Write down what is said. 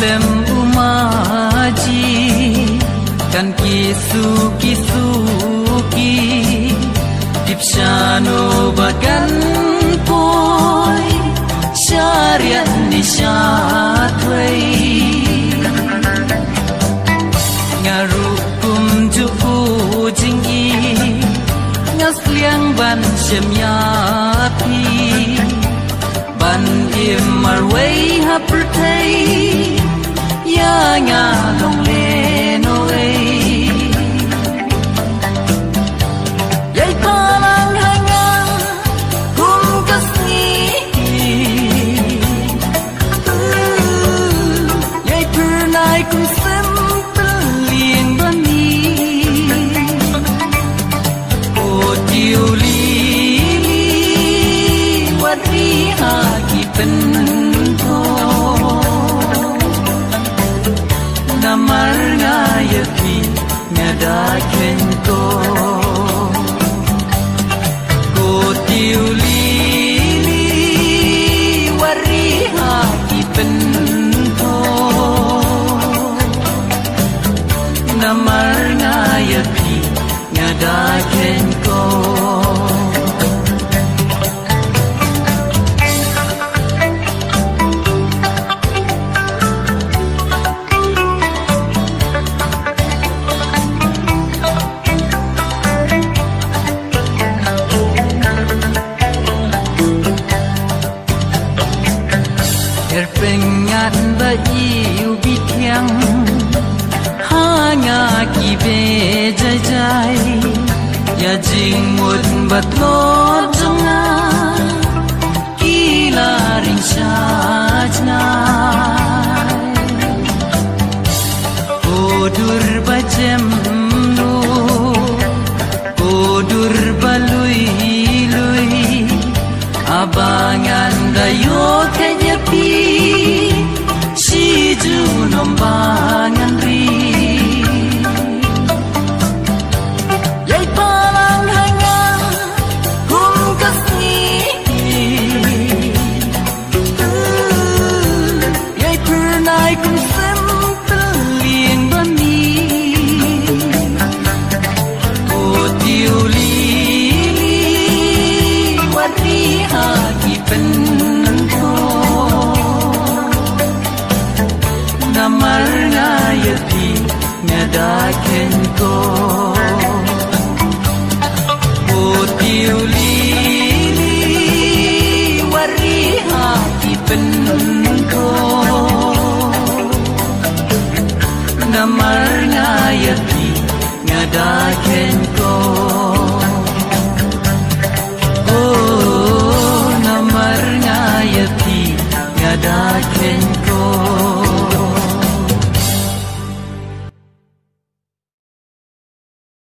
lem umaji kan kisuki dipshano bagan poi syariat nisyatwai ngarukum juku jinggi ngasliang ban syamyapi ban imarwai hapertai ya nga long le no ei yai palang hanga kum kasni yai pernai kum sempeliang bani o diuli wadri haki pento namar ngayaki ngadaken ko ko tiuli wari haki pento namar ngayaki ngadaken ko pengat ba iu bitiang hanga ki be jai jai ya jing mut bat lo jonga kila ring sajna odur bajem lu odur balui lui abangan dayo kenyepi siju nombangan ri yai palang hanga kum kasni yai pernai kum sempeliang bani o tiuli wadri haki pento namar ngayati ngadaken ko o tiuli wari haki pento namar ngayati ngadaken